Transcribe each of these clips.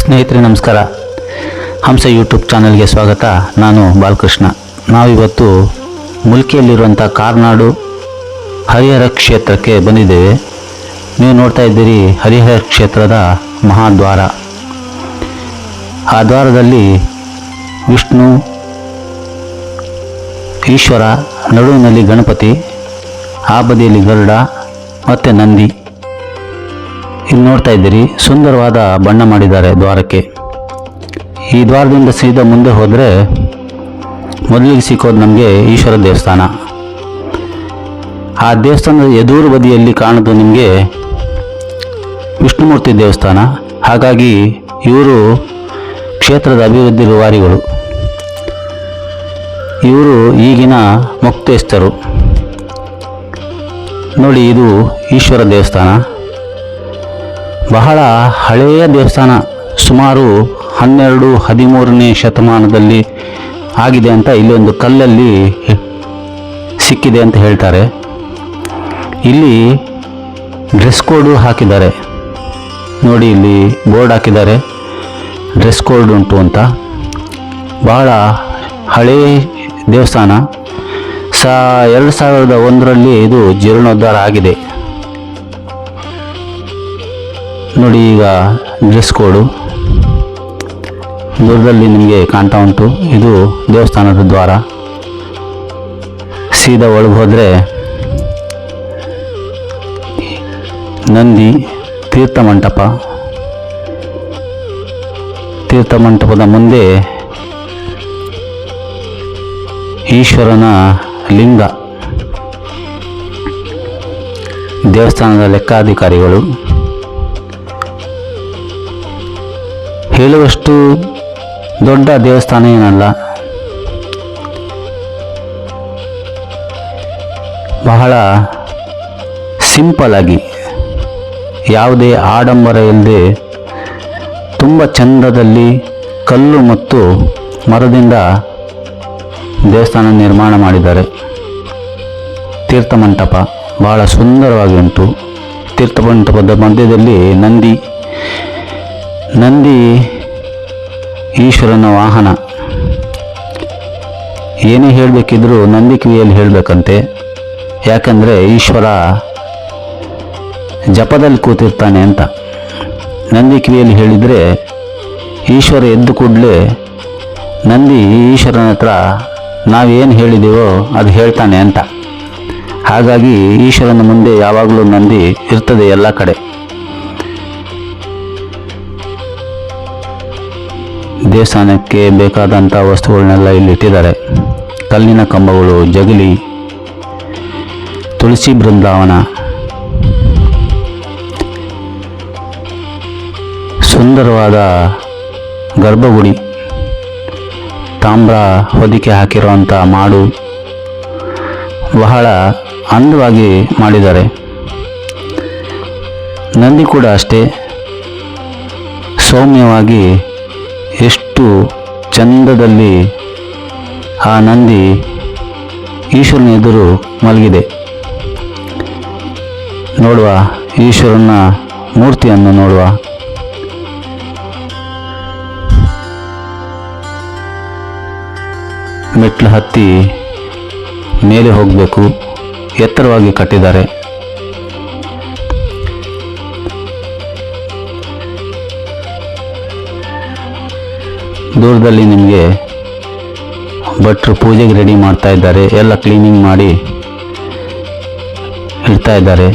ಸ್ನೇಹಿತರೆ ನಮಸ್ಕಾರ. ಹಂಸ ಯೂಟ್ಯೂಬ್ ಚಾನಲ್ಗೆ ಸ್ವಾಗತ. ನಾನು ಬಾಲಕೃಷ್ಣ. ನಾವಿವತ್ತು ಮುಲ್ಕಿಯಲ್ಲಿರುವಂಥ ಕಾರ್ನಾಡು ಹರಿಹರ ಕ್ಷೇತ್ರಕ್ಕೆ ಬಂದಿದ್ದೇವೆ. ನೀವು ನೋಡ್ತಾ ಇದ್ದೀರಿ ಹರಿಹರ ಕ್ಷೇತ್ರದ ಮಹಾದ್ವಾರ. ಆ ದ್ವಾರದಲ್ಲಿ ವಿಷ್ಣು, ಈಶ್ವರ, ನಡುವಿನಲ್ಲಿ ಗಣಪತಿ, ಆ ಬದಿಯಲ್ಲಿ ಗರುಡ ಮತ್ತು ನಂದಿ. ಇಲ್ಲಿ ನೋಡ್ತಾ ಇದ್ದೀರಿ, ಸುಂದರವಾದ ಬಣ್ಣ ಮಾಡಿದ್ದಾರೆ ದ್ವಾರಕ್ಕೆ. ಈ ದ್ವಾರದಿಂದ ಸೀದಾ ಮುಂದೆ ಹೋದರೆ ಮೊದಲಿಗೆ ಸಿಕ್ಕೋದು ನಮಗೆ ಈಶ್ವರ ದೇವಸ್ಥಾನ. ಆ ದೇವಸ್ಥಾನದ ಎದುರು ಬದಿಯಲ್ಲಿ ಕಾಣೋದು ನಿಮಗೆ ವಿಷ್ಣುಮೂರ್ತಿ ದೇವಸ್ಥಾನ. ಹಾಗಾಗಿ ಇವರು ಕ್ಷೇತ್ರದ ಅಭಿವೃದ್ಧಿ ರೂವಾರಿಗಳು. ಇವರು ಈಗಿನ ಮುಕ್ತೇಸ್ಥರು. ನೋಡಿ, ಇದು ಈಶ್ವರ ದೇವಸ್ಥಾನ. ಬಹಳ ಹಳೆಯ ದೇವಸ್ಥಾನ, ಸುಮಾರು 12-13ನೇ ಶತಮಾನದಲ್ಲಿ ಆಗಿದೆ ಅಂತ ಇಲ್ಲಿ ಒಂದು ಕಲ್ಲಲ್ಲಿ ಸಿಕ್ಕಿದೆ ಅಂತ ಹೇಳ್ತಾರೆ. ಇಲ್ಲಿ ಡ್ರೆಸ್ ಕೋಡು ಹಾಕಿದ್ದಾರೆ ನೋಡಿ, ಇಲ್ಲಿ ಬೋರ್ಡ್ ಹಾಕಿದ್ದಾರೆ, ಡ್ರೆಸ್ ಕೋಡ್ ಉಂಟು ಅಂತ. ಬಹಳ ಹಳೆಯ ದೇವಸ್ಥಾನ. 2001ರಲ್ಲಿ ಇದು ಜೀರ್ಣೋದ್ಧಾರ ಆಗಿದೆ. ನೋಡಿ, ಈಗ ಡ್ರೆಸ್ ಕೋಡು ದೂರದಲ್ಲಿ ನಿಮಗೆ ಕಾಣ್ತಾ ಉಂಟು. ಇದು ದೇವಸ್ಥಾನದ ದ್ವಾರ. ಸೀದಾ ಒಳಗೆ ಹೋದರೆ ನಂದಿ, ತೀರ್ಥಮಂಟಪ. ತೀರ್ಥಮಂಟಪದ ಮುಂದೆ ಈಶ್ವರನ ಲಿಂಗ, ದೇವಸ್ಥಾನದ ಲೆಕ್ಕಾಧಿಕಾರಿಗಳು. ಹೇಳುವಷ್ಟು ದೊಡ್ಡ ದೇವಸ್ಥಾನ ಏನಲ್ಲ, ಬಹಳ ಸಿಂಪಲ್ ಆಗಿ, ಯಾವುದೇ ಆಡಂಬರ ಇಲ್ಲದೆ ತುಂಬ ಚಂದದಲ್ಲಿ ಕಲ್ಲು ಮತ್ತು ಮರದಿಂದ ದೇವಸ್ಥಾನ ನಿರ್ಮಾಣ ಮಾಡಿದ್ದಾರೆ. ತೀರ್ಥಮಂಟಪ ಬಹಳ ಸುಂದರವಾಗಿ ಉಂಟು. ತೀರ್ಥಮಂಟಪದ ಮಧ್ಯದಲ್ಲಿ ನಂದಿ ಈಶ್ವರನ ವಾಹನ. ಏನೇ ಹೇಳಬೇಕಿದ್ರೂ ನಂದಿ ಕಿವಿಯಲ್ಲಿ ಹೇಳಬೇಕಂತೆ. ಯಾಕಂದರೆ ಈಶ್ವರ ಜಪದಲ್ಲಿ ಕೂತಿರ್ತಾನೆ ಅಂತ. ನಂದಿ ಕಿವಿಯಲ್ಲಿ ಹೇಳಿದರೆ ಈಶ್ವರ ಎದ್ದು ಕೂಡಲೇ ನಂದಿ ಈಶ್ವರನ ಹತ್ರ ನಾವೇನು ಹೇಳಿದೆವೋ ಅದು ಹೇಳ್ತಾನೆ ಅಂತ. ಹಾಗಾಗಿ ಈಶ್ವರನ ಮುಂದೆ ಯಾವಾಗಲೂ ನಂದಿ ಇರ್ತದೆ ಎಲ್ಲ ಕಡೆ. ದೇವಸ್ಥಾನಕ್ಕೆ ಬೇಕಾದಂಥ ವಸ್ತುಗಳನ್ನೆಲ್ಲ ಇಲ್ಲಿ ಇಟ್ಟಿದ್ದಾರೆ. ಕಲ್ಲಿನ ಕಂಬಗಳು, ಜಗಲಿ, ತುಳಸಿ ಬೃಂದಾವನ, ಸುಂದರವಾದ ಗರ್ಭಗುಡಿ, ತಾಮ್ರ ಹೊದಿಕೆ ಹಾಕಿರುವಂಥ ಮಾಡು, ಬಹಳ ಅಂದವಾಗಿ ಮಾಡಿದ್ದಾರೆ. ನಂದಿ ಕೂಡ ಅಷ್ಟೇ ಸೌಮ್ಯವಾಗಿ, ಎಷ್ಟು ಚಂದದಲ್ಲಿ ಆ ನಂದಿ ಈಶ್ವರನ ಎದುರು ಮಲಗಿದೆ. ನೋಡುವ, ಈಶ್ವರನ ಮೂರ್ತಿಯನ್ನು ನೋಡುವ. ಮೆಟ್ಲು ಹತ್ತಿ ಮೇಲೆ ಹೋಗಬೇಕು, ಎತ್ತರವಾಗಿ ಕಟ್ಟಿದ್ದಾರೆ. ದೂರದಲ್ಲಿ ನಿಮಗೆ ಭಟ್ರು ಪೂಜೆಗೆ ರೆಡಿ ಮಾಡ್ತಾ ಇದ್ದಾರೆ. ಎಲ್ಲ ಕ್ಲೀನಿಂಗ್ ಮಾಡಿ ಇಡ್ತಾ ಇದ್ದಾರೆ.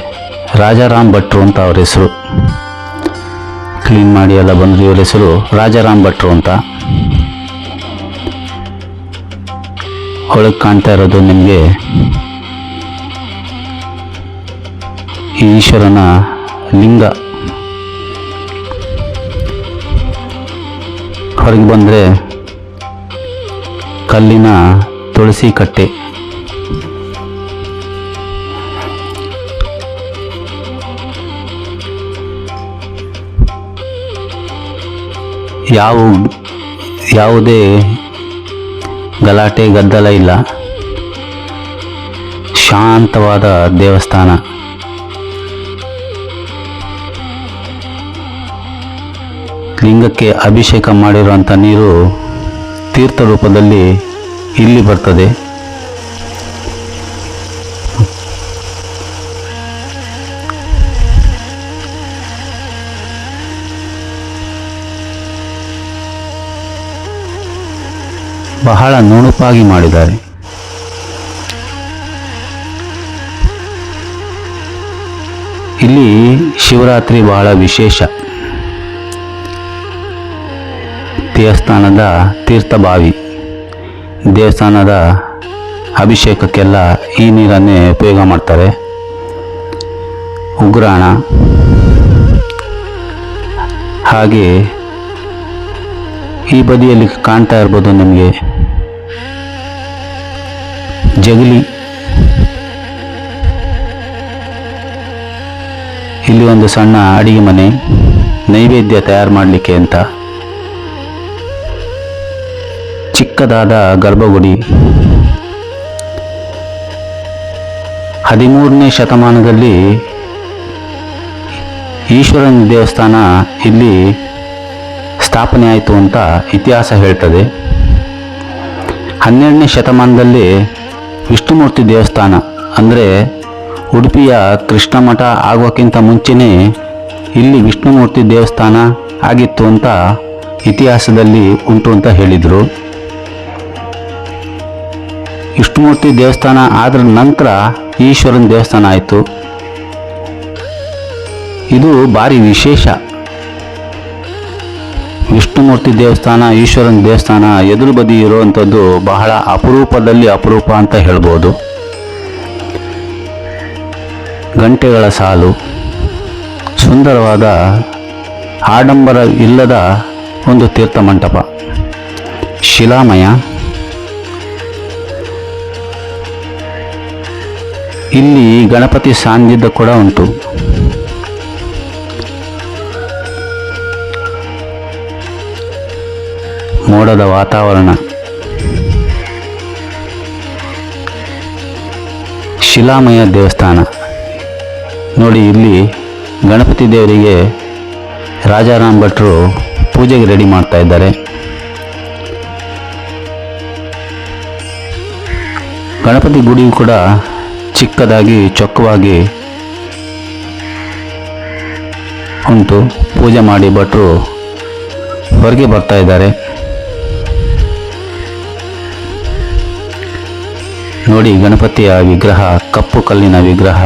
ರಾಜಾರಾಮ್ ಭಟ್ರು ಅಂತ ಅವ್ರ ಹೆಸರು. ಕ್ಲೀನ್ ಮಾಡಿ ಎಲ್ಲ ಬಂದರು. ಇವ್ರ ಹೆಸರು ರಾಜಾರಾಮ್ ಭಟ್ರು ಅಂತ. ಒಳಗೆ ಕಾಣ್ತಾ ಇರೋದು ನಿಮಗೆ ಈಶ್ವರನ ಲಿಂಗ. ಹೊರಗೆ ಬಂದರೆ ಕಲ್ಲಿನ ತುಳಸಿ ಕಟ್ಟೆ. ಯಾವುದೇ ಗಲಾಟೆ ಗದ್ದಲ ಇಲ್ಲ. ಶಾಂತವಾದ ದೇವಸ್ಥಾನ. ಲಿಂಗಕ್ಕೆ ಅಭಿಷೇಕ ಮಾಡಿರುವಂಥ ನೀರು ತೀರ್ಥ ರೂಪದಲ್ಲಿ ಇಲ್ಲಿ ಬರ್ತದೆ. ಬಹಳ ನುಣುಪಾಗಿ ಮಾಡಿದ್ದಾರೆ. ಇಲ್ಲಿ ಶಿವರಾತ್ರಿ ಬಹಳ ವಿಶೇಷ. ದೇವಸ್ಥಾನದ ತೀರ್ಥಬಾವಿ, ದೇವಸ್ಥಾನದ ಅಭಿಷೇಕಕ್ಕೆಲ್ಲ ಈ ನೀರನ್ನೇ ಉಪಯೋಗ ಮಾಡ್ತಾರೆ. ಉಗ್ರಾಣ, ಹಾಗೆ ಈ ಬದಿಯಲ್ಲಿ ಕಾಣ್ತಾ ಇರ್ಬೋದು ನಿಮಗೆ ಜಗಲಿ. ಇಲ್ಲಿ ಒಂದು ಸಣ್ಣ ಅಡಿಗೆ ಮನೆ, ನೈವೇದ್ಯ ತಯಾರು ಮಾಡಲಿಕ್ಕೆ ಅಂತ. ಚಿಕ್ಕದಾದ ಗರ್ಭಗುಡಿ. 13ನೇ ಶತಮಾನದಲ್ಲಿ ಈಶ್ವರನ ದೇವಸ್ಥಾನ ಇಲ್ಲಿ ಸ್ಥಾಪನೆ ಆಯಿತು ಅಂತ ಇತಿಹಾಸ ಹೇಳ್ತದೆ. 12ನೇ ಶತಮಾನದಲ್ಲಿ ವಿಷ್ಣುಮೂರ್ತಿ ದೇವಸ್ಥಾನ, ಅಂದರೆ ಉಡುಪಿಯ ಕೃಷ್ಣ ಮಠ ಆಗೋಕ್ಕಿಂತ ಮುಂಚೆನೇ ಇಲ್ಲಿ ವಿಷ್ಣುಮೂರ್ತಿ ದೇವಸ್ಥಾನ ಆಗಿತ್ತು ಅಂತ ಇತಿಹಾಸದಲ್ಲಿ ಉಂಟು ಅಂತ ಹೇಳಿದರು. ವಿಷ್ಣುಮೂರ್ತಿ ದೇವಸ್ಥಾನ ಆದ ನಂತರ ಈಶ್ವರನ ದೇವಸ್ಥಾನ ಆಯಿತು. ಇದು ಭಾರಿ ವಿಶೇಷ. ವಿಷ್ಣುಮೂರ್ತಿ ದೇವಸ್ಥಾನ, ಈಶ್ವರನ ದೇವಸ್ಥಾನ ಎದುರು ಬದಿ ಇರುವಂಥದ್ದು ಬಹಳ ಅಪರೂಪದಲ್ಲಿ ಅಪರೂಪ ಅಂತ ಹೇಳ್ಬೋದು. ಗಂಟೆಗಳ ಸಾಲು, ಸುಂದರವಾದ ಆಡಂಬರ ಇಲ್ಲದ ಒಂದು ತೀರ್ಥ ಮಂಟಪ, ಶಿಲಾಮಯ. ಇಲ್ಲಿ ಗಣಪತಿ ಸಾನ್ನಿಧ್ಯ ಕೂಡ ಉಂಟು. ಮೋಡದ ವಾತಾವರಣ, ಶಿಲಾಮಯ ದೇವಸ್ಥಾನ ನೋಡಿ. ಇಲ್ಲಿ ಗಣಪತಿ ದೇವರಿಗೆ ರಾಜಾರಾಮ್ ಭಟ್ರು ಪೂಜೆಗೆ ರೆಡಿ ಮಾಡ್ತಾ ಇದ್ದಾರೆ. ಗಣಪತಿ ಗುಡಿ ಕೂಡ ಚಿಕ್ಕದಾಗಿ ಚೊಕ್ಕವಾಗಿ ಉಂಟು. ಪೂಜೆ ಮಾಡಿ ಭಟ್ರು ಹೊರಗೆ ಬರ್ತಾ ಇದ್ದಾರೆ. ನೋಡಿ ಗಣಪತಿಯ ವಿಗ್ರಹ, ಕಪ್ಪು ಕಲ್ಲಿನ ವಿಗ್ರಹ.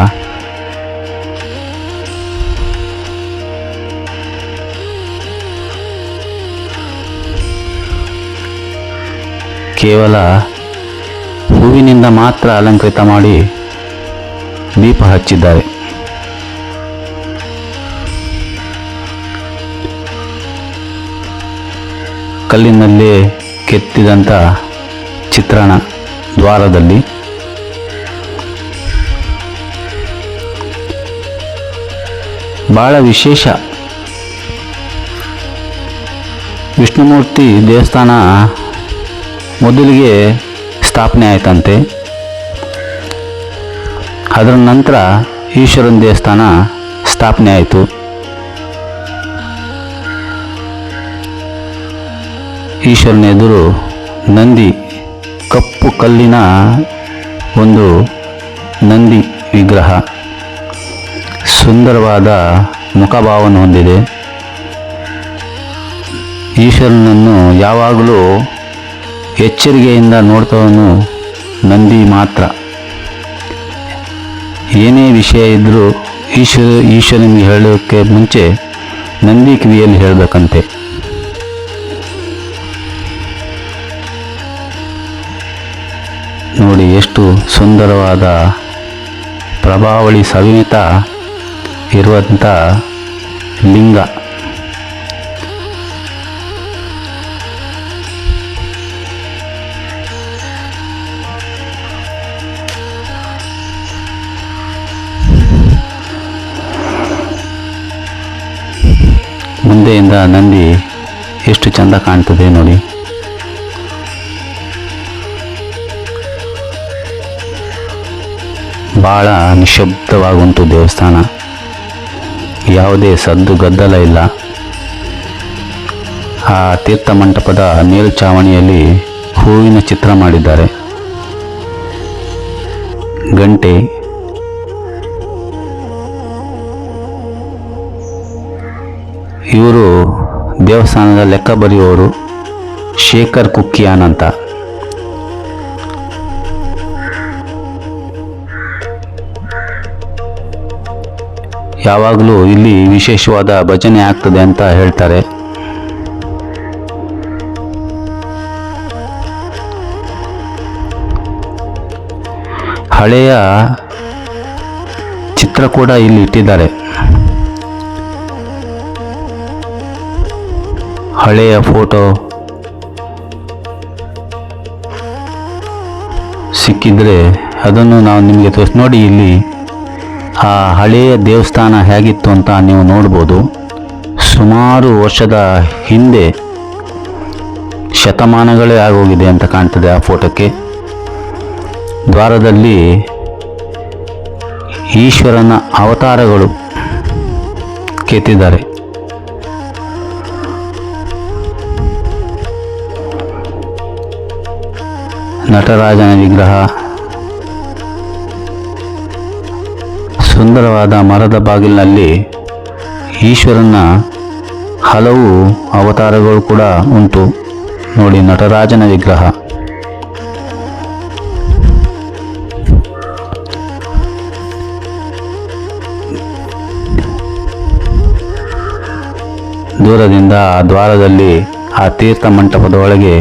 ಕೇವಲ ಹೂವಿನಿಂದ ಮಾತ್ರ ಅಲಂಕೃತ ಮಾಡಿ ದೀಪ ಹಚ್ಚಿದ್ದಾರೆ. ಕಲ್ಲಿನಲ್ಲೇ ಕೆತ್ತಿದಂಥ ಚಿತ್ರಣ ದ್ವಾರದಲ್ಲಿ. ಬಹಳ ವಿಶೇಷ. ವಿಷ್ಣುಮೂರ್ತಿ ದೇವಸ್ಥಾನ ಮೊದಲಿಗೆ ಸ್ಥಾಪನೆ ಆಯ್ತಂತೆ. ಅದರ ನಂತರ ಈಶ್ವರನ ದೇವಸ್ಥಾನ ಸ್ಥಾಪನೆ ಆಯಿತು. ಈಶ್ವರನ ಎದುರು ನಂದಿ, ಕಪ್ಪು ಕಲ್ಲಿನ ಒಂದು ನಂದಿ ವಿಗ್ರಹ, ಸುಂದರವಾದ ಮುಖಭಾವವನ್ನು ಹೊಂದಿದೆ. ಈಶ್ವರನನ್ನು ಯಾವಾಗಲೂ ಎಚ್ಚರಿಕೆಯಿಂದ ನೋಡ್ತವನು ನಂದಿ ಮಾತ್ರ. ಏನೇ ವಿಷಯ ಇದ್ದರೂ ಈಶ್ವರನಿಗೆ ಹೇಳೋಕ್ಕೆ ಮುಂಚೆ ನಂದಿ ಕಿವಿಯಲ್ಲಿ ಹೇಳಬೇಕಂತೆ. ನೋಡಿ ಎಷ್ಟು ಸುಂದರವಾದ ಪ್ರಭಾವಳಿ ಸವಿತ ಇರುವಂಥ ಲಿಂಗ. ಮುಂದೆಯಿಂದ ನಂದಿ ಎಷ್ಟು ಚಂದ ಕಾಣ್ತದೆ ನೋಡಿ. ಭಾಳ ನಿಶಬ್ದವಾಗುಂಟು ದೇವಸ್ಥಾನ. ಯಾವುದೇ ಸದ್ದು ಗದ್ದಲ ಇಲ್ಲ. ಆ ತೀರ್ಥ ಮಂಟಪದ ಮೇಲ್ಛಾವಣಿಯಲ್ಲಿ ಹೂವಿನ ಚಿತ್ರ ಮಾಡಿದ್ದಾರೆ. ಗಂಟೆ, ಇವರು ದೇವಸ್ಥಾನದ ಲೆಕ್ಕ ಬರೆಯುವವರು ಶೇಖರ್ ಕುಕ್ಕಿಯಾನ್ ಅಂತ. ಯಾವಾಗಲೂ ಇಲ್ಲಿ ವಿಶೇಷವಾದ ಭಜನೆ ಆಗ್ತದೆ ಅಂತ ಹೇಳ್ತಾರೆ. ಹಳೆಯ ಚಿತ್ರ ಕೂಡ ಇಲ್ಲಿ ಇಟ್ಟಿದ್ದಾರೆ. ಹಳೆಯ ಫೋಟೋ ಸಿಕ್ಕಿದ್ರೆ ಅದನ್ನು ನಾವು ನಿಮಗೆ ನೋಡಿ. ಇಲ್ಲಿ ಆ ಹಳೆಯ ದೇವಸ್ಥಾನ ಹೇಗಿತ್ತು ಅಂತ ನೀವು ನೋಡ್ಬೋದು. ಸುಮಾರು ವರ್ಷದ ಹಿಂದೆ, ಶತಮಾನಗಳೇ ಆಗೋಗಿದೆ ಅಂತ ಕಾಣ್ತದೆ ಆ ಫೋಟೋಕ್ಕೆ. ದ್ವಾರದಲ್ಲಿ ಈಶ್ವರನ ಅವತಾರಗಳು ಕೆತ್ತಿದ್ದಾರೆ. ನಟರಾಜನ ವಿಗ್ರಹ, ಸುಂದರವಾದ ಮರದ ಬಾಗಿಲಿನಲ್ಲಿ ಈಶ್ವರನ ಹಲವು ಅವತಾರಗಳು ಕೂಡ ಉಂಟು ನೋಡಿ. ನಟರಾಜನ ವಿಗ್ರಹ, ದೂರದಿಂದ ಆ ದ್ವಾರದಲ್ಲಿ ಆ ತೀರ್ಥ ಮಂಟಪದ ಒಳಗೆ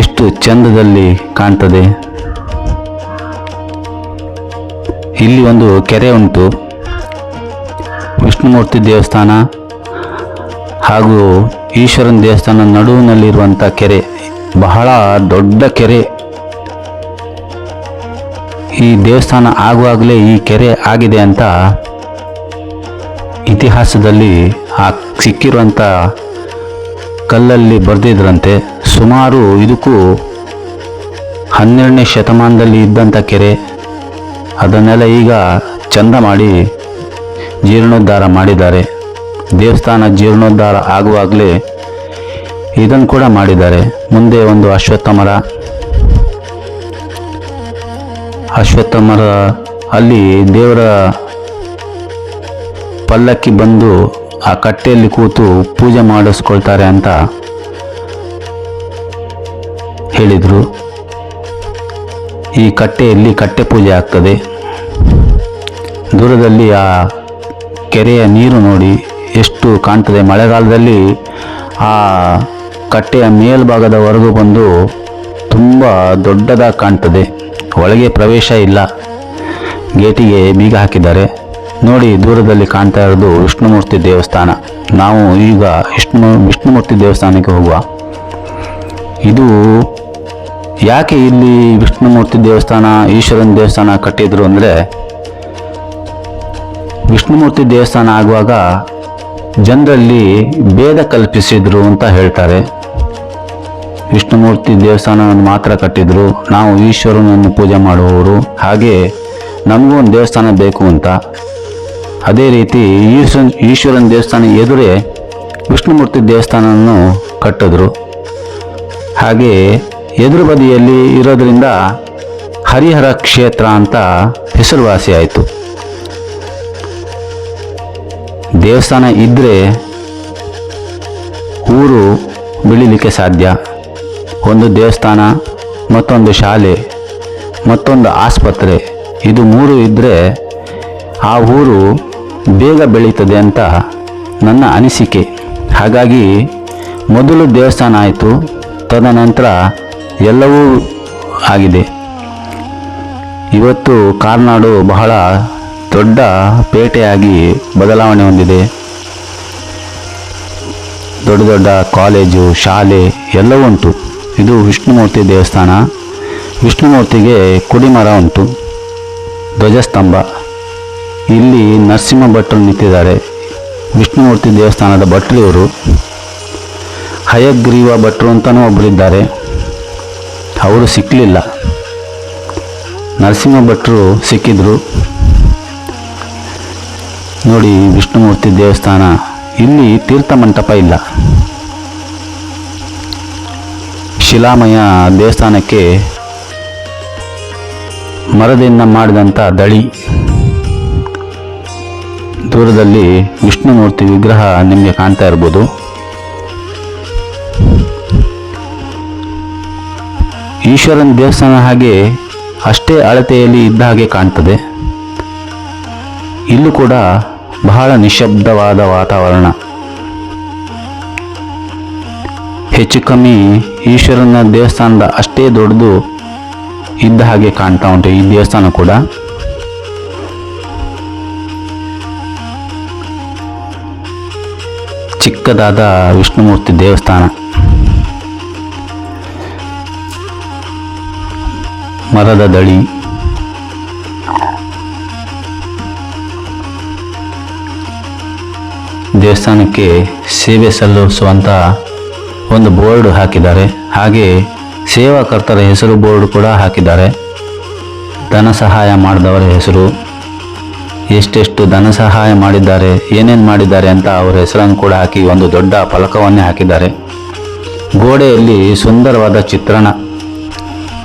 ಎಷ್ಟು ಚಂದದಲ್ಲಿ ಕಾಣ್ತದೆ. ಇಲ್ಲಿ ಒಂದು ಕೆರೆ ಉಂಟು. ವಿಷ್ಣುಮೂರ್ತಿ ದೇವಸ್ಥಾನ ಹಾಗೂ ಈಶ್ವರನ ದೇವಸ್ಥಾನ ನಡುವಿನಲ್ಲಿರುವಂಥ ಕೆರೆ, ಬಹಳ ದೊಡ್ಡ ಕೆರೆ. ಈ ದೇವಸ್ಥಾನ ಆಗುವಾಗಲೇ ಈ ಕೆರೆ ಆಗಿದೆ ಅಂತ ಇತಿಹಾಸದಲ್ಲಿ ಆ ಸಿಕ್ಕಿರುವಂಥ ಕಲ್ಲಲ್ಲಿ ಬರೆದಿದ್ರಂತೆ. ಸುಮಾರು ಇದಕ್ಕೂ 12ನೇ ಶತಮಾನದಲ್ಲಿ ಇದ್ದಂಥ ಕೆರೆ. ಅದನ್ನೆಲ್ಲ ಈಗ ಚಂದ ಮಾಡಿ ಜೀರ್ಣೋದ್ಧಾರ ಮಾಡಿದ್ದಾರೆ. ದೇವಸ್ಥಾನ ಜೀರ್ಣೋದ್ಧಾರ ಆಗುವಾಗಲೇ ಇದನ್ನು ಕೂಡ ಮಾಡಿದ್ದಾರೆ. ಮುಂದೆ ಒಂದು ಅಶ್ವತ್ಥ ಮರ, ಅಲ್ಲಿ ದೇವರ ಪಲ್ಲಕ್ಕಿ ಬಂದು ಆ ಕಟ್ಟೆಯಲ್ಲಿ ಕೂತು ಪೂಜೆ ಮಾಡಿಸ್ಕೊಳ್ತಾರೆ ಅಂತ ಹೇಳಿದರು. ಈ ಕಟ್ಟೆಯಲ್ಲಿ ಕಟ್ಟೆ ಪೂಜೆ ಆಗ್ತದೆ. ದೂರದಲ್ಲಿ ಆ ಕೆರೆಯ ನೀರು ನೋಡಿ ಎಷ್ಟು ಕಾಣ್ತದೆ. ಮಳೆಗಾಲದಲ್ಲಿ ಆ ಕಟ್ಟೆಯ ಮೇಲ್ಭಾಗದವರೆಗೂ ಬಂದು ತುಂಬ ದೊಡ್ಡದಾಗಿ ಕಾಣ್ತದೆ. ಒಳಗೆ ಪ್ರವೇಶ ಇಲ್ಲ, ಗೇಟಿಗೆ ಬೀಗ ಹಾಕಿದ್ದಾರೆ ನೋಡಿ. ದೂರದಲ್ಲಿ ಕಾಣ್ತಾ ಇರೋದು ವಿಷ್ಣುಮೂರ್ತಿ ದೇವಸ್ಥಾನ. ನಾವು ಈಗ ವಿಷ್ಣುಮೂರ್ತಿ ದೇವಸ್ಥಾನಕ್ಕೆ ಹೋಗುವ. ಇದು ಯಾಕೆ ಇಲ್ಲಿ ವಿಷ್ಣುಮೂರ್ತಿ ದೇವಸ್ಥಾನ, ಈಶ್ವರನ ದೇವಸ್ಥಾನ ಕಟ್ಟಿದ್ರು ಅಂದರೆ, ವಿಷ್ಣುಮೂರ್ತಿ ದೇವಸ್ಥಾನ ಆಗುವಾಗ ಜನರಲ್ಲಿ ಭೇದ ಕಲ್ಪಿಸಿದ್ರು ಅಂತ ಹೇಳ್ತಾರೆ. ವಿಷ್ಣುಮೂರ್ತಿ ದೇವಸ್ಥಾನವನ್ನು ಮಾತ್ರ ಕಟ್ಟಿದ್ರು, ನಾವು ಈಶ್ವರನನ್ನು ಪೂಜೆ ಮಾಡುವವರು, ಹಾಗೆ ನಮಗೂ ಒಂದು ದೇವಸ್ಥಾನ ಬೇಕು ಅಂತ. ಅದೇ ರೀತಿ ಈಶ್ವರನ ದೇವಸ್ಥಾನ ಎದುರೇ ವಿಷ್ಣುಮೂರ್ತಿ ದೇವಸ್ಥಾನವನ್ನು ಕಟ್ಟಿದ್ರು. ಹಾಗೆ ಎದುರು ಬದಿಯಲ್ಲಿ ಇರೋದರಿಂದ ಹರಿಹರ ಕ್ಷೇತ್ರ ಅಂತ ಹೆಸರುವಾಸಿ ಆಯಿತು. ದೇವಸ್ಥಾನ ಇದ್ದರೆ ಊರು ಬೆಳೀಲಿಕ್ಕೆ ಸಾಧ್ಯ. ಒಂದು ದೇವಸ್ಥಾನ, ಮತ್ತೊಂದು ಶಾಲೆ, ಮತ್ತೊಂದು ಆಸ್ಪತ್ರೆ, ಇದು 3 ಇದ್ದರೆ ಆ ಊರು ಬೇಗ ಬೆಳೀತದೆ ಅಂತ ನನ್ನ ಅನಿಸಿಕೆ. ಹಾಗಾಗಿ ಮೊದಲು ದೇವಸ್ಥಾನ ಆಯಿತು, ತದನಂತರ ಎಲ್ಲವೂ ಆಗಿದೆ. ಇವತ್ತು ಕಾರ್ನಾಡು ಬಹಳ ದೊಡ್ಡ ಪೇಟೆಯಾಗಿ ಬದಲಾವಣೆ ಹೊಂದಿದೆ. ದೊಡ್ಡ ದೊಡ್ಡ ಕಾಲೇಜು, ಶಾಲೆ ಎಲ್ಲವೂ ಉಂಟು. ಇದು ವಿಷ್ಣುಮೂರ್ತಿ ದೇವಸ್ಥಾನ. ವಿಷ್ಣುಮೂರ್ತಿಗೆ ಕುಡಿಮರ ಉಂಟು, ಧ್ವಜಸ್ತಂಭ. ಇಲ್ಲಿ ನರಸಿಂಹ ಭಟ್ರು ನಿಂತಿದ್ದಾರೆ. ವಿಷ್ಣುಮೂರ್ತಿ ದೇವಸ್ಥಾನದ ಭಟ್ರು ಇವರು. ಹಯಗ್ರೀವ ಭಟ್ರು ಅಂತಲೂ ಒಬ್ಬರಿದ್ದಾರೆ, ಅವರು ಸಿಕ್ಕಲಿಲ್ಲ. ನರಸಿಂಹ ಭಟ್ರು ಸಿಕ್ಕಿದ್ರು ನೋಡಿ ವಿಷ್ಣುಮೂರ್ತಿ ದೇವಸ್ಥಾನ. ಇಲ್ಲಿ ತೀರ್ಥ ಮಂಟಪ ಇಲ್ಲ. ಶಿಲಾಮಯ ದೇವಸ್ಥಾನಕ್ಕೆ ಮರದಿಂದ ಮಾಡಿದಂಥ ದಳಿ. ದೂರದಲ್ಲಿ ವಿಷ್ಣುಮೂರ್ತಿ ವಿಗ್ರಹ ನಿಮಗೆ ಕಾಣ್ತಾ ಇರ್ಬೋದು. ಈಶ್ವರನ ದೇವಸ್ಥಾನ ಹಾಗೆ ಅಷ್ಟೇ ಅಳತೆಯಲ್ಲಿ ಇದ್ದ ಹಾಗೆ ಕಾಣ್ತದೆ. ಇಲ್ಲೂ ಕೂಡ ಬಹಳ ನಿಶ್ಶಬ್ದವಾದ ವಾತಾವರಣ. ಹೆಚ್ಚು ಕಮ್ಮಿ ಈಶ್ವರನ ದೇವಸ್ಥಾನದ ಅಷ್ಟೇ ದೊಡ್ಡದು ಇದ್ದ ಹಾಗೆ ಕಾಣ್ತಾ ಉಂಟು ಈ ದೇವಸ್ಥಾನ ಕೂಡ. ಚಿಕ್ಕದಾದ ವಿಷ್ಣುಮೂರ್ತಿ ದೇವಸ್ಥಾನ. ಮರದ ದಳಿ. ದೇವಸ್ಥಾನಕ್ಕೆ ಸೇವೆ ಸಲ್ಲಿಸುವಂಥ ಒಂದು ಬೋರ್ಡ್ ಹಾಕಿದ್ದಾರೆ. ಹಾಗೆ ಸೇವಾಕರ್ತರ ಹೆಸರು ಬೋರ್ಡ್ ಕೂಡ ಹಾಕಿದ್ದಾರೆ. ಧನ ಸಹಾಯ ಮಾಡಿದವರ ಹೆಸರು, ಎಷ್ಟೆಷ್ಟು ಧನ ಸಹಾಯ ಮಾಡಿದ್ದಾರೆ, ಏನೇನು ಮಾಡಿದ್ದಾರೆ ಅಂತ ಅವರ ಹೆಸರನ್ನು ಕೂಡ ಹಾಕಿ ಒಂದು ದೊಡ್ಡ ಫಲಕವನ್ನೇ ಹಾಕಿದ್ದಾರೆ. ಗೋಡೆಯಲ್ಲಿ ಸುಂದರವಾದ ಚಿತ್ರಣ,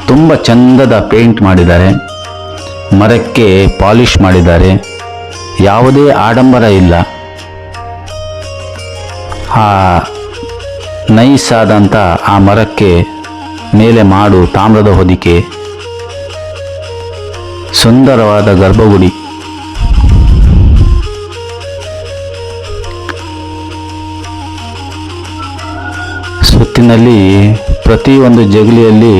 ತುಂಬ ಚಂದದ ಪೇಂಟ್ ಮಾಡಿದ್ದಾರೆ. ಮರಕ್ಕೆ ಪಾಲಿಷ್ ಮಾಡಿದ್ದಾರೆ. ಯಾವುದೇ ಆಡಂಬರ ಇಲ್ಲ. ಆ ನೈಸ್ ಆದಂಥ ಆ ಮರಕ್ಕೆ ಮೇಲೆ ಮಾಡು ತಾಮ್ರದ ಹೊದಿಕೆ, ಸುಂದರವಾದ ಗರ್ಭಗುಡಿ. ಸುತ್ತಿನಲ್ಲಿ ಪ್ರತಿಯೊಂದು ಜಗಲಿಯಲ್ಲಿ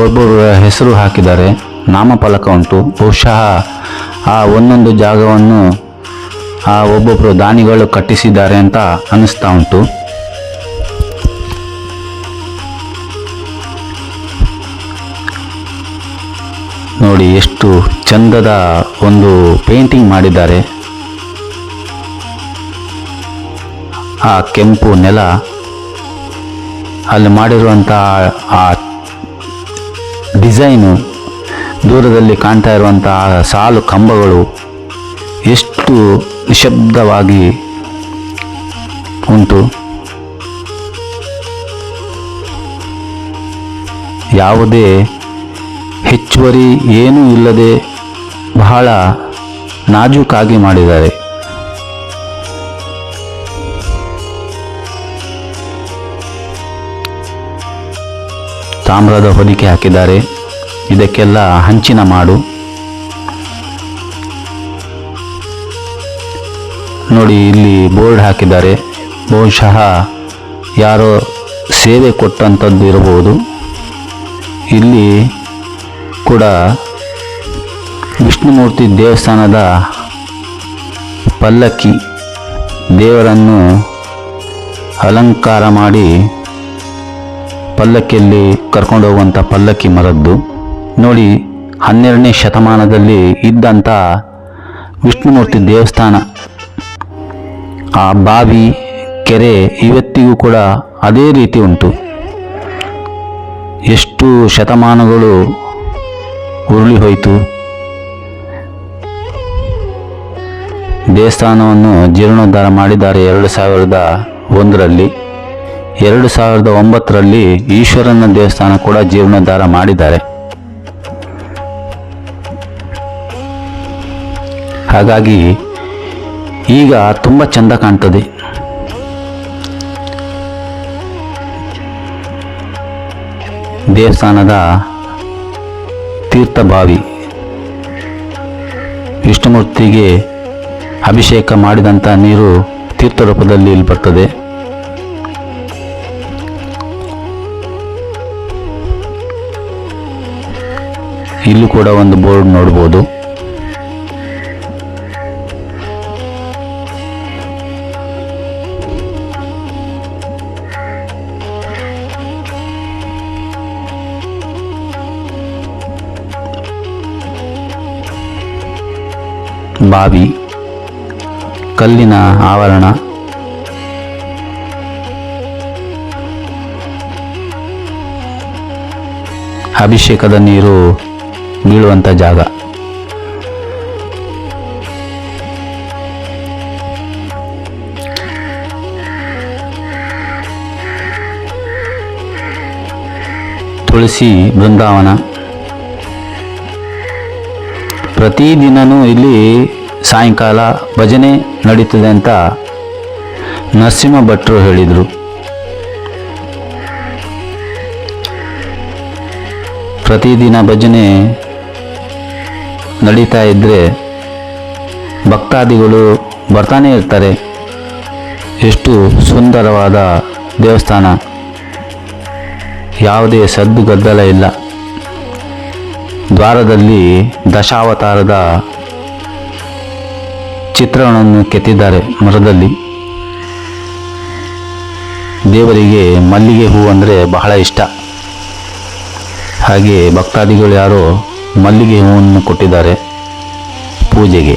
ಒಬ್ಬೊಬ್ಬರ ಹೆಸರು ಹಾಕಿದ್ದಾರೆ. ನಾಮಫಲಕ ಉಂಟು. ಬಹುಶಃ ಆ ಒಂದೊಂದು ಜಾಗವನ್ನು ಆ ಒಬ್ಬೊಬ್ಬರು ದಾನಿಗಳು ಕಟ್ಟಿಸಿದ್ದಾರೆ ಅಂತ ಅನ್ನಿಸ್ತಾ ಉಂಟು. ನೋಡಿ ಎಷ್ಟು ಚಂದದ ಒಂದು ಪೇಂಟಿಂಗ್ ಮಾಡಿದ್ದಾರೆ. ಆ ಕೆಂಪು ನೆಲ, ಅಲ್ಲಿ ಮಾಡಿರುವಂಥ ಆ ಡಿಸೈನು, ದೂರದಲ್ಲಿ ಕಾಣ್ತಾ ಇರುವಂಥ ಸಾಲು ಕಂಬಗಳು ಎಷ್ಟು ನಿಶಬ್ದವಾಗಿ ಉಂಟು. ಯಾವುದೇ ಹೆಚ್ಚುವರಿ ಏನೂ ಇಲ್ಲದೆ ಬಹಳ ನಾಜೂಕಾಗಿ ಮಾಡಿದ್ದಾರೆ. ತಾಮ್ರದ ಹೊದಿಕೆ ಹಾಕಿದ್ದಾರೆ. ಇದಕ್ಕೆಲ್ಲ ಹಂಚಿನ ಮಾಡು. ನೋಡಿ ಇಲ್ಲಿ ಬೋರ್ಡ್ ಹಾಕಿದ್ದಾರೆ. ಬಹುಶಃ ಯಾರೋ ಸೇವೆ ಕೊಟ್ಟಂಥದ್ದು ಇರಬಹುದು. ಇಲ್ಲಿ ಕೂಡ ವಿಷ್ಣುಮೂರ್ತಿ ದೇವಸ್ಥಾನದ ಪಲ್ಲಕ್ಕಿ, ದೇವರನ್ನು ಅಲಂಕಾರ ಮಾಡಿ ಪಲ್ಲಕ್ಕಿಯಲ್ಲಿ ಕರ್ಕೊಂಡು ಹೋಗುವಂಥ ಪಲ್ಲಕ್ಕಿ ಮರದ್ದು. ನೋಡಿ 12ನೇ ಶತಮಾನದಲ್ಲಿ ಇದ್ದಂಥ ವಿಷ್ಣುಮೂರ್ತಿ ದೇವಸ್ಥಾನ. ಆ ಬಾವಿ, ಕೆರೆ ಇವತ್ತಿಗೂ ಕೂಡ ಅದೇ ರೀತಿ ಉಂಟು. ಎಷ್ಟು ಶತಮಾನಗಳು ಉರುಳಿ ಹೋಯಿತು. ದೇವಸ್ಥಾನವನ್ನು ಜೀರ್ಣೋದ್ಧಾರ ಮಾಡಿದ್ದಾರೆ 2001ರಲ್ಲಿ. 2009ರಲ್ಲಿ ಈಶ್ವರನ ದೇವಸ್ಥಾನ ಕೂಡ ಜೀರ್ಣೋದ್ಧಾರ ಮಾಡಿದ್ದಾರೆ. ಹಾಗಾಗಿ ಈಗ ತುಂಬ ಚಂದ ಕಾಣ್ತದೆ. ದೇವಸ್ಥಾನದ ತೀರ್ಥಬಾವಿ, ವಿಷ್ಣುಮೂರ್ತಿಗೆ ಅಭಿಷೇಕ ಮಾಡಿದಂಥ ನೀರು ತೀರ್ಥ ರೂಪದಲ್ಲಿ ಇಲ್ಲಿ ಬರ್ತದೆ. ಇಲ್ಲೂ ಕೂಡ ಒಂದು ಬೋರ್ಡ್ ನೋಡ್ಬೋದು. ಬಾವಿ, ಕಲ್ಲಿನ ಆವರಣ, ಅಭಿಷೇಕದ ನೀರು ಬೀಳುವಂಥ ಜಾಗ. ತುಳಸಿ ಬೃಂದಾವನ. ಪ್ರತಿದಿನವೂ ಇಲ್ಲಿ ಸಾಯಂಕಾಲ ಭಜನೆ ನಡೀತದೆ ಅಂತ ನರಸಿಂಹ ಭಟ್ರು ಹೇಳಿದರು. ಪ್ರತಿದಿನ ಭಜನೆ ನಡೀತಾ ಇದ್ದರೆ ಭಕ್ತಾದಿಗಳು ಬರ್ತಾನೆ ಇರ್ತಾರೆ. ಎಷ್ಟು ಸುಂದರವಾದ ದೇವಸ್ಥಾನ, ಯಾವುದೇ ಸದ್ದು ಗದ್ದಲ ಇಲ್ಲ. ದ್ವಾರದಲ್ಲಿ ದಶಾವತಾರದ ಚಿತ್ರಗಳನ್ನು ಕೆತ್ತಿದ್ದಾರೆ ಮರದಲ್ಲಿ. ದೇವರಿಗೆ ಮಲ್ಲಿಗೆ ಹೂ ಅಂದರೆ ಬಹಳ ಇಷ್ಟ. ಹಾಗೆ ಭಕ್ತಾದಿಗಳು ಯಾರೋ ಮಲ್ಲಿಗೆ ಹೂವನ್ನು ಕೊಟ್ಟಿದ್ದಾರೆ ಪೂಜೆಗೆ.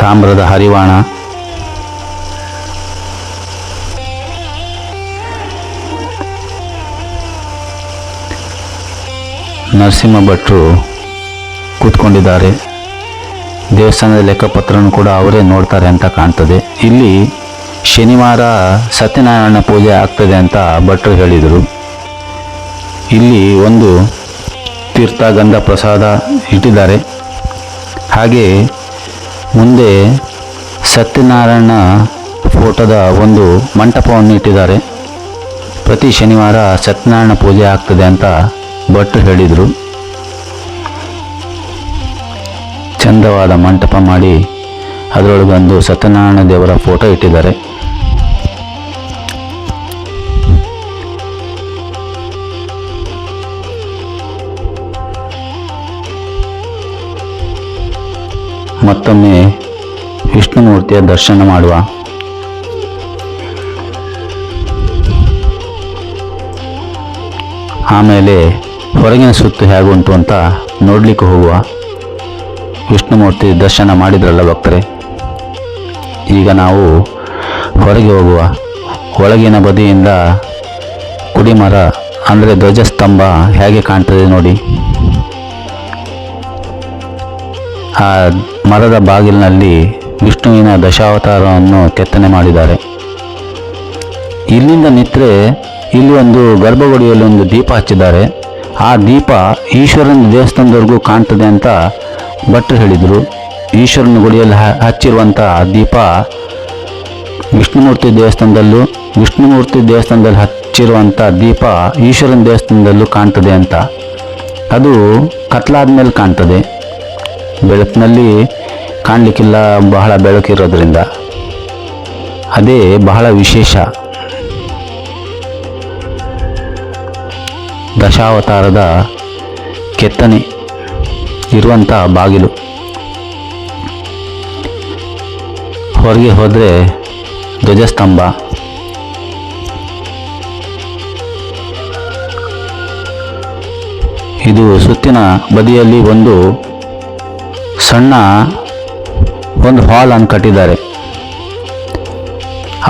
ತಾಮ್ರದ ಹರಿವಾಣ, ನರಸಿಂಹ ಭಟ್ರು ಕೂತ್ಕೊಂಡಿದ್ದಾರೆ. ದೇವಸ್ಥಾನದ ಲೆಕ್ಕಪತ್ರವನ್ನು ಕೂಡ ಅವರೇ ನೋಡ್ತಾರೆ ಅಂತ ಕಾಣ್ತದೆ. ಇಲ್ಲಿ ಶನಿವಾರ ಸತ್ಯನಾರಾಯಣ ಪೂಜೆ ಆಗ್ತದೆ ಅಂತ ಭಟ್ರು ಹೇಳಿದರು. ಇಲ್ಲಿ ಒಂದು ತೀರ್ಥ ಗಂಧ ಪ್ರಸಾದ ಇಟ್ಟಿದ್ದಾರೆ. ಹಾಗೆ ಮುಂದೆ ಸತ್ಯನಾರಾಯಣ ಫೋಟೋದ ಒಂದು ಮಂಟಪವನ್ನು ಇಟ್ಟಿದ್ದಾರೆ. ಪ್ರತಿ ಶನಿವಾರ ಸತ್ಯನಾರಾಯಣ ಪೂಜೆ ಆಗ್ತದೆ ಅಂತ ಭಟ್ರು ಹೇಳಿದರು. ಚಂದವಾದ ಮಂಟಪ ಮಾಡಿ ಅದರೊಳಗೊಂದು ಸತ್ಯನಾರಾಯಣ ದೇವರ ಫೋಟೋ ಇಟ್ಟಿದ್ದಾರೆ. ಮತ್ತೊಮ್ಮೆ ವಿಷ್ಣುಮೂರ್ತಿಯ ದರ್ಶನ ಮಾಡುವ. ಆಮೇಲೆ ಹೊರಗಿನ ಸುತ್ತು ಹೇಗುಂಟು ಅಂತ ನೋಡಲಿಕ್ಕೆ ಹೋಗುವ. ವಿಷ್ಣುಮೂರ್ತಿ ದರ್ಶನ ಮಾಡಿದ್ರಲ್ಲ ಭಕ್ತರೆ, ಈಗ ನಾವು ಹೊರಗೆ ಹೋಗುವ. ಒಳಗಿನ ಬದಿಯಿಂದ ಕುಡಿಮರ ಅಂದರೆ ಧ್ವಜಸ್ತಂಭ ಹೇಗೆ ಕಾಣ್ತದೆ ನೋಡಿ. ಆ ಮರದ ಬಾಗಿಲಿನಲ್ಲಿ ವಿಷ್ಣುವಿನ ದಶಾವತಾರವನ್ನು ಕೆತ್ತನೆ ಮಾಡಿದ್ದಾರೆ. ಇಲ್ಲಿಂದ ನಿಂತರೆ ಇಲ್ಲಿ ಒಂದು ಗರ್ಭಗುಡಿಯಲ್ಲಿ ಒಂದು ದೀಪ ಹಚ್ಚಿದ್ದಾರೆ. ಆ ದೀಪ ಈಶ್ವರನ ದೇವಸ್ಥಾನದವರೆಗೂ ಕಾಣ್ತದೆ ಅಂತ ಭಟ್ರು ಹೇಳಿದರು. ಈಶ್ವರನ ಗುಡಿಯಲ್ಲಿ ಹಚ್ಚಿರುವಂಥ ದೀಪ ವಿಷ್ಣುಮೂರ್ತಿ ದೇವಸ್ಥಾನದಲ್ಲಿ ಹಚ್ಚಿರುವಂಥ ದೀಪ ಈಶ್ವರನ ದೇವಸ್ಥಾನದಲ್ಲೂ ಕಾಣ್ತದೆ ಅಂತ. ಅದು ಕತ್ಲಾದ ಮೇಲೆ ಕಾಣ್ತದೆ, ಬೆಳಕಿನಲ್ಲಿ ಕಾಣಲಿಕ್ಕಿಲ್ಲ, ಬಹಳ ಬೆಳಕಿರೋದ್ರಿಂದ. ಅದೇ ಬಹಳ ವಿಶೇಷ. ದಶಾವತಾರದ ಕೆತ್ತನೆ ಇರುವಂಥ ಬಾಗಿಲು. ಹೊರಗೆ ಹೋದರೆ ಧ್ವಜಸ್ತಂಭ. ಇದು ಸುತ್ತಿನ ಬದಿಯಲ್ಲಿ ಒಂದು ಸಣ್ಣ ಹಾಲ್ ಅನ್ನು ಕಟ್ಟಿದ್ದಾರೆ.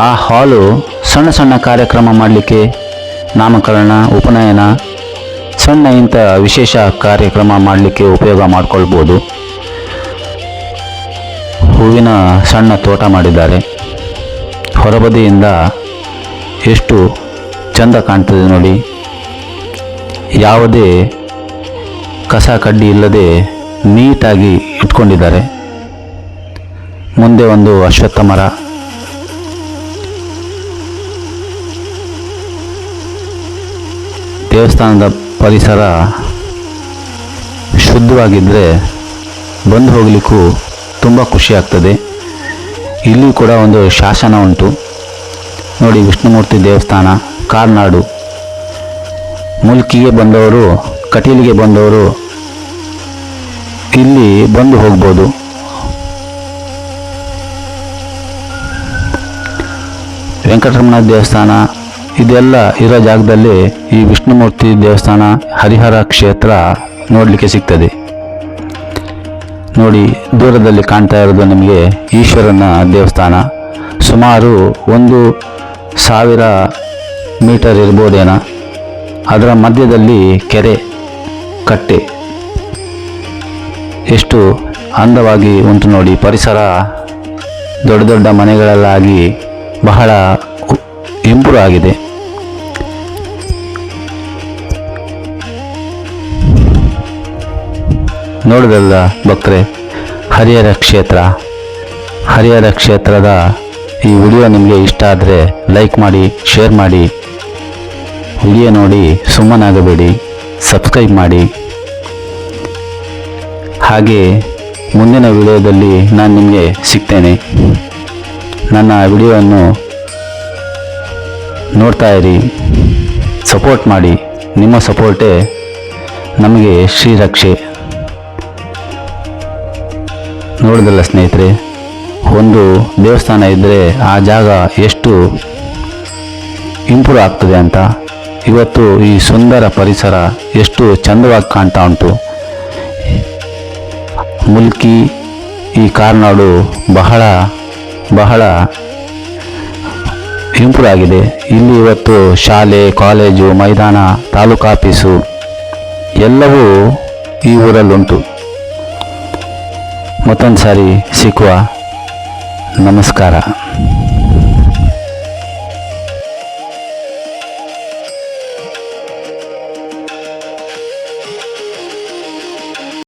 ಆ ಹಾಲು ಸಣ್ಣ ಸಣ್ಣ ಕಾರ್ಯಕ್ರಮ ಮಾಡಲಿಕ್ಕೆ, ನಾಮಕರಣ, ಉಪನಯನ, ಸಣ್ಣ ಇಂಥ ವಿಶೇಷ ಕಾರ್ಯಕ್ರಮ ಮಾಡಲಿಕ್ಕೆ ಉಪಯೋಗ ಮಾಡಿಕೊಳ್ಬೋದು. ಹೂವಿನ ಸಣ್ಣ ತೋಟ ಮಾಡಿದ್ದಾರೆ. ಹೊರಬದಿಯಿಂದ ಎಷ್ಟು ಚಂದ ಕಾಣ್ತದೆ ನೋಡಿ. ಯಾವುದೇ ಕಸ ಕಡ್ಡಿ ಇಲ್ಲದೆ ನೀಟಾಗಿ ಇಟ್ಕೊಂಡಿದ್ದಾರೆ. ಮುಂದೆ ಒಂದು ಅಶ್ವತ್ಥ ಮರ. ದೇವಸ್ಥಾನದ ಪರಿಸರ ಶುದ್ಧವಾಗಿದ್ದರೆ ಬಂದು ಹೋಗಲಿಕ್ಕೂ ತುಂಬ ಖುಷಿ ಆಗ್ತದೆ. ಇಲ್ಲಿ ಕೂಡ ಒಂದು ಶಾಸನ ಉಂಟು ನೋಡಿ. ವಿಷ್ಣುಮೂರ್ತಿ ದೇವಸ್ಥಾನ, ಕಾರ್ನಾಡು. ಮುಲ್ಕಿಗೆ ಬಂದವರು, ಕಟೀಲಿಗೆ ಬಂದವರು ಇಲ್ಲಿ ಬಂದು ಹೋಗ್ಬೋದು. ವೆಂಕಟರಮಣ ದೇವಸ್ಥಾನ ಇದೆಲ್ಲ ಇರೋ ಜಾಗದಲ್ಲಿ ಈ ವಿಷ್ಣುಮೂರ್ತಿ ದೇವಸ್ಥಾನ, ಹರಿಹರ ಕ್ಷೇತ್ರ ನೋಡಲಿಕ್ಕೆ ಸಿಗ್ತದೆ ನೋಡಿ. ದೂರದಲ್ಲಿ ಕಾಣ್ತಾ ಇರೋದು ನಿಮಗೆ ಈಶ್ವರನ ದೇವಸ್ಥಾನ. ಸುಮಾರು 1,000 ಮೀಟರ್ ಇರ್ಬೋದೇನೋ. ಅದರ ಮಧ್ಯದಲ್ಲಿ ಕೆರೆ, ಕಟ್ಟೆ ಎಷ್ಟು ಅಂದವಾಗಿ ಉಂಟು ನೋಡಿ. ಪರಿಸರ ದೊಡ್ಡ ದೊಡ್ಡ ಮನೆಗಳಲ್ಲಾಗಿ ಬಹಳ ಇಂಪ್ರೂವ್ ಆಗಿದೆ. ನೋಡಿದಲ್ಲ ಭಕ್ತರೆ, ಹರಿಹರ ಕ್ಷೇತ್ರದ ಈ ವಿಡಿಯೋ ನಿಮಗೆ ಇಷ್ಟ ಆದರೆ ಲೈಕ್ ಮಾಡಿ, ಶೇರ್ ಮಾಡಿ, ವಿಡಿಯೋ ನೋಡಿ ಸುಮ್ಮನಾಗಬೇಡಿ, ಸಬ್ಸ್ಕ್ರೈಬ್ ಮಾಡಿ. ಹಾಗೆ ಮುಂದಿನ ವಿಡಿಯೋದಲ್ಲಿ ನಾನು ನಿಮಗೆ ಸಿಗ್ತೇನೆ. ನನ್ನ ವಿಡಿಯೋವನ್ನು ನೋಡ್ತಾ ಇರಿ, ಸಪೋರ್ಟ್ ಮಾಡಿ. ನಿಮ್ಮ ಸಪೋರ್ಟೇ ನಮಗೆ ಶ್ರೀರಕ್ಷೆ. ನೋಡಿದಲ್ಲ ಸ್ನೇಹಿತರೆ, ಒಂದು ದೇವಸ್ಥಾನ ಇದ್ದರೆ ಆ ಜಾಗ ಎಷ್ಟು ಇಂಪ್ರೂವ್ ಆಗ್ತದೆ ಅಂತ. ಇವತ್ತು ಈ ಸುಂದರ ಪರಿಸರ ಎಷ್ಟು ಚಂದವಾಗಿ ಕಾಣ್ತಾ ಉಂಟು. ಮುಲ್ಕಿ ಈ ಕಾರ್ನಾಡು ಬಹಳ ಬಹಳ ಇಂಪ್ರೂವ್ ಆಗಿದೆ. ಇಲ್ಲಿ ಇವತ್ತು ಶಾಲೆ, ಕಾಲೇಜು, ಮೈದಾನ, ತಾಲೂಕು ಆಫೀಸು ಎಲ್ಲವೂ ಈ ಊರಲ್ಲುಂಟು. ಮತ್ತೊಂದು ಸಾರಿ ಸಿಕ್ಕುವ. ನಮಸ್ಕಾರ.